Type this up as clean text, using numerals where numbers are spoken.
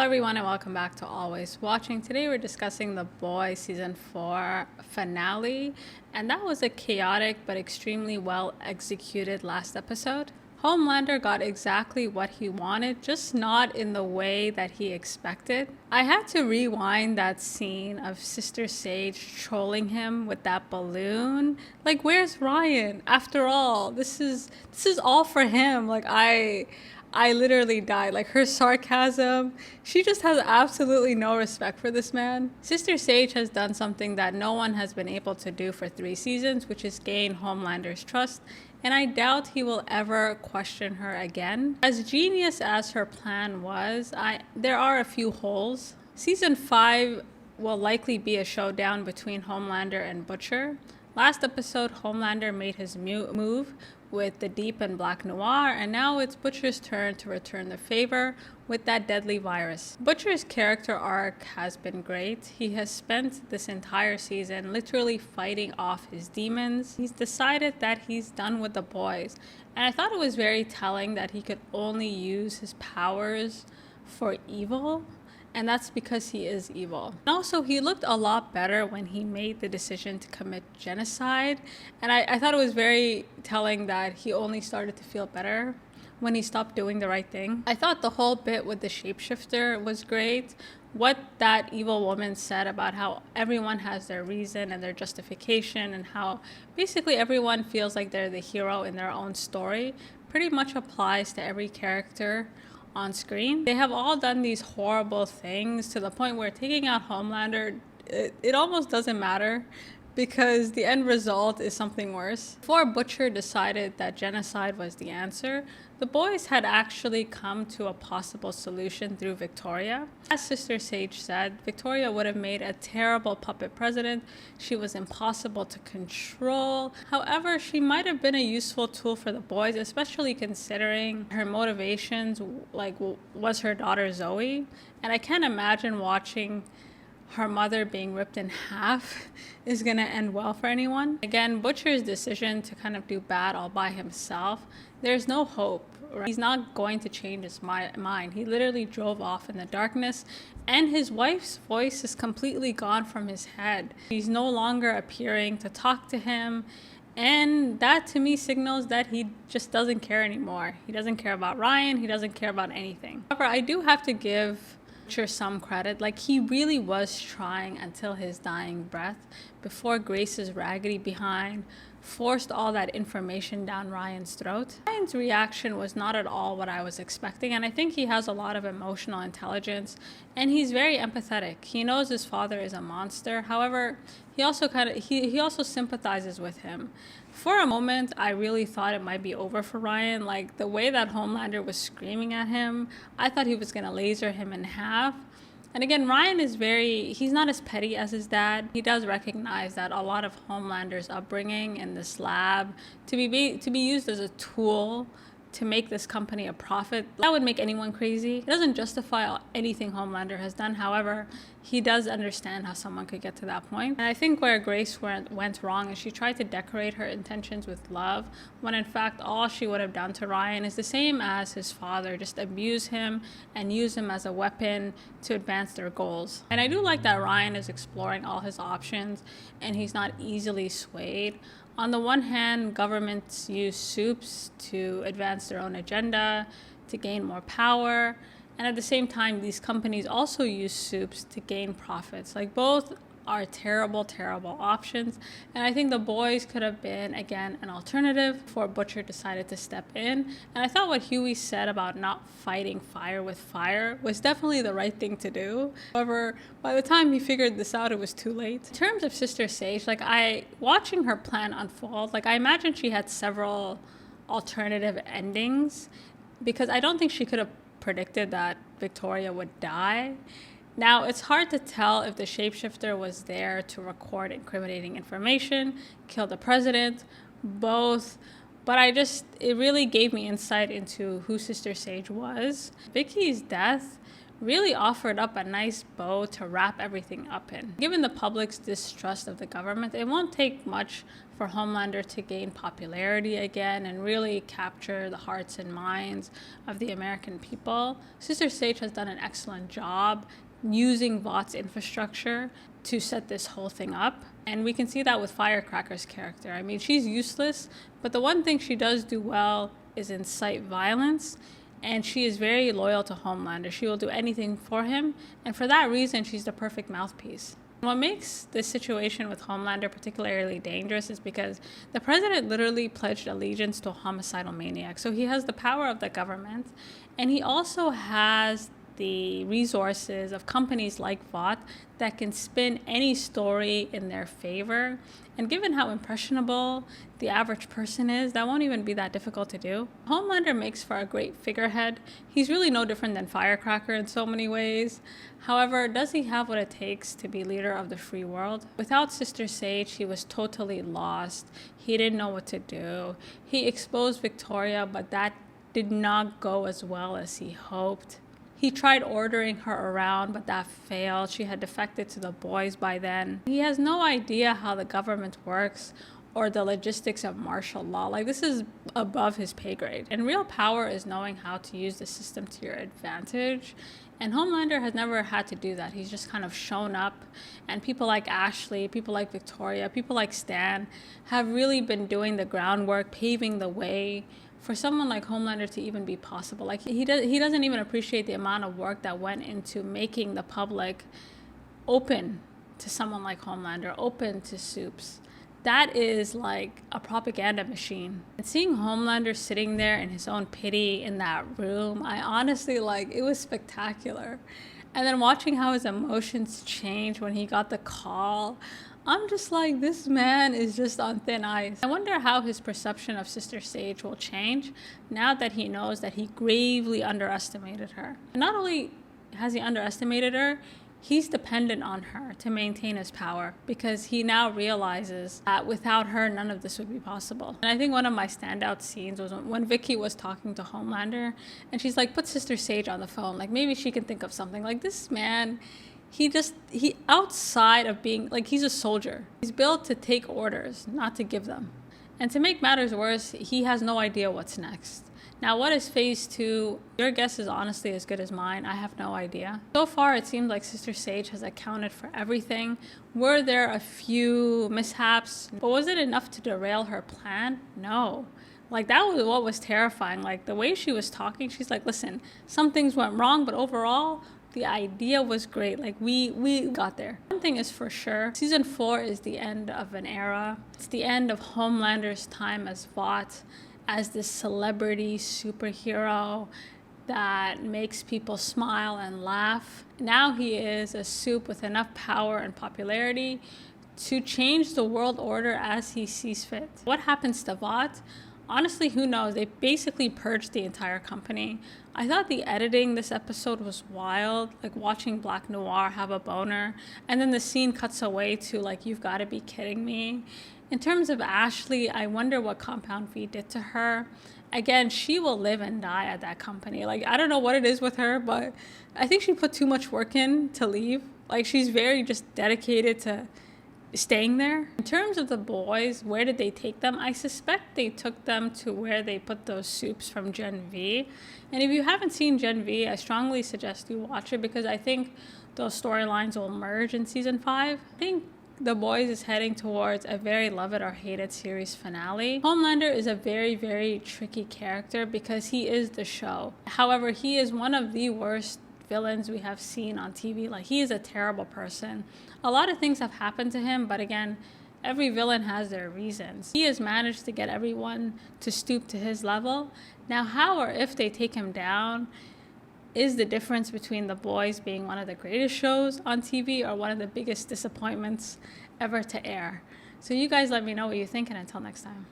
Hello everyone and welcome back to Always Watching. Today we're discussing The Boys Season 4 finale, and that was a chaotic but extremely well executed last episode. Homelander got exactly what he wanted, just not in the way that he expected. I had to rewind that scene of Sister Sage trolling him with that balloon. Like, where's Ryan? After all, this is all for him. Like, I literally died. Like, her sarcasm, she just has absolutely no respect for this man. Sister Sage has done something that no one has been able to do for 3 seasons, which is gain Homelander's trust, and I doubt he will ever question her again. As genius as her plan was, there are a few holes. Season 5 will likely be a showdown between Homelander and Butcher. Last episode, Homelander made his move with the Deep and Black Noir, and now it's Butcher's turn to return the favor with that deadly virus. Butcher's character arc has been great. He has spent this entire season literally fighting off his demons. He's decided that he's done with the boys, and I thought it was very telling that he could only use his powers for evil. And that's because he is evil. And also, he looked a lot better when he made the decision to commit genocide. And I thought it was very telling that he only started to feel better when he stopped doing the right thing. I thought the whole bit with the shapeshifter was great. What that evil woman said about how everyone has their reason and their justification, and how basically everyone feels like they're the hero in their own story, pretty much applies to every character on screen. They have all done these horrible things to the point where taking out Homelander, it almost doesn't matter, because the end result is something worse. Before Butcher decided that genocide was the answer, the boys had actually come to a possible solution through Victoria. As Sister Sage said, Victoria would have made a terrible puppet president. She was impossible to control. However, she might have been a useful tool for the boys, especially considering her motivations was her daughter Zoe. And I can't imagine watching her mother being ripped in half is gonna end well for anyone. Again, Butcher's decision to kind of do bad all by himself, there's no hope. Right? He's not going to change his mind. He literally drove off in the darkness, and his wife's voice is completely gone from his head. He's no longer appearing to talk to him, and that to me signals that he just doesn't care anymore. He doesn't care about Ryan. He doesn't care about anything. However, I do have to give some credit. Like, he really was trying until his dying breath before Grace's raggedy behind forced all that information down Ryan's throat. Ryan's reaction was not at all what I was expecting, and I think he has a lot of emotional intelligence, and he's very empathetic. He knows his father is a monster. However, he also he also sympathizes with him. For a moment, I really thought it might be over for Ryan. Like, the way that Homelander was screaming at him, I thought he was gonna laser him in half. And again, Ryan is he's not as petty as his dad. He does recognize that a lot of Homelander's upbringing in this lab to be used as a tool to make this company a profit, that would make anyone crazy. It doesn't justify anything Homelander has done. However, he does understand how someone could get to that point. And I think where Grace went wrong is she tried to decorate her intentions with love, when in fact all she would have done to Ryan is the same as his father, just abuse him and use him as a weapon to advance their goals. And I do like that Ryan is exploring all his options and he's not easily swayed. On the one hand, governments use soups to advance their own agenda, to gain more power. And at the same time, these companies also use soups to gain profits. Like, both are terrible, terrible options. And I think the boys could have been, again, an alternative before Butcher decided to step in. And I thought what Huey said about not fighting fire with fire was definitely the right thing to do. However, by the time he figured this out, it was too late. In terms of Sister Sage, watching her plan unfold, I imagine she had several alternative endings, because I don't think she could have predicted that Victoria would die. Now, it's hard to tell if the shapeshifter was there to record incriminating information, kill the president, both, but it really gave me insight into who Sister Sage was. Vicky's death really offered up a nice bow to wrap everything up in. Given the public's distrust of the government, it won't take much for Homelander to gain popularity again and really capture the hearts and minds of the American people. Sister Sage has done an excellent job using Vought's infrastructure to set this whole thing up. And we can see that with Firecracker's character. I mean, she's useless, but the one thing she does do well is incite violence. And she is very loyal to Homelander. She will do anything for him. And for that reason, she's the perfect mouthpiece. What makes this situation with Homelander particularly dangerous is because the president literally pledged allegiance to a homicidal maniac. So he has the power of the government, and he also has the resources of companies like Vought that can spin any story in their favor. And given how impressionable the average person is, that won't even be that difficult to do. Homelander makes for a great figurehead. He's really no different than Firecracker in so many ways. However, does he have what it takes to be leader of the free world? Without Sister Sage, he was totally lost. He didn't know what to do. He exposed Victoria, but that did not go as well as he hoped. He tried ordering her around, but that failed. She had defected to the boys by then. He has no idea how the government works or the logistics of martial law. Like, this is above his pay grade. And real power is knowing how to use the system to your advantage. And Homelander has never had to do that. He's just kind of shown up. And people like Ashley, people like Victoria, people like Stan have really been doing the groundwork, paving the way for someone like Homelander to even be possible. Like, he doesn't even appreciate the amount of work that went into making the public open to someone like Homelander, open to Supes. That is like a propaganda machine. And seeing Homelander sitting there in his own pity in that room, I honestly, it was spectacular. And then watching how his emotions changed when he got the call, I'm just like, this man is just on thin ice. I wonder how his perception of Sister Sage will change now that he knows that he gravely underestimated her. And not only has he underestimated her, he's dependent on her to maintain his power because he now realizes that without her, none of this would be possible. And I think one of my standout scenes was when Vicky was talking to Homelander and she's like, put Sister Sage on the phone. Like, maybe she can think of something. Like, this man, he outside of being, he's a soldier. He's built to take orders, not to give them. And to make matters worse, he has no idea what's next. Now, what is phase 2? Your guess is honestly as good as mine. I have no idea. So far, it seems like Sister Sage has accounted for everything. Were there a few mishaps? But was it enough to derail her plan? No. That was what was terrifying. The way she was talking, she's like, listen, some things went wrong, but overall, the idea was great. We got there. One thing is for sure, season 4 is the end of an era. It's the end of Homelander's time as Vought, as this celebrity superhero that makes people smile and laugh. Now he is a Supe with enough power and popularity to change the world order as he sees fit. What happens to Vought? Honestly, who knows? They basically purged the entire company. I thought the editing this episode was wild, watching Black Noir have a boner, and then the scene cuts away to you've got to be kidding me. In terms of Ashley, I wonder what Compound V did to her. Again, she will live and die at that company. I don't know what it is with her, but I think she put too much work in to leave. She's very just dedicated to staying there. In terms of the boys, where did they take them? I suspect they took them to where they put those Supes from Gen V. And if you haven't seen Gen V, I strongly suggest you watch it because I think those storylines will merge in season 5. I think The Boys is heading towards a very love it or hate it series finale. Homelander is a very, very tricky character because he is the show. However, he is one of the worst villains we have seen on TV. He is a terrible person. A lot of things have happened to him, but again, every villain has their reasons. He has managed to get everyone to stoop to his level. Now, how or if they take him down is the difference between The Boys being one of the greatest shows on TV or one of the biggest disappointments ever to air. So you guys let me know what you think, and until next time.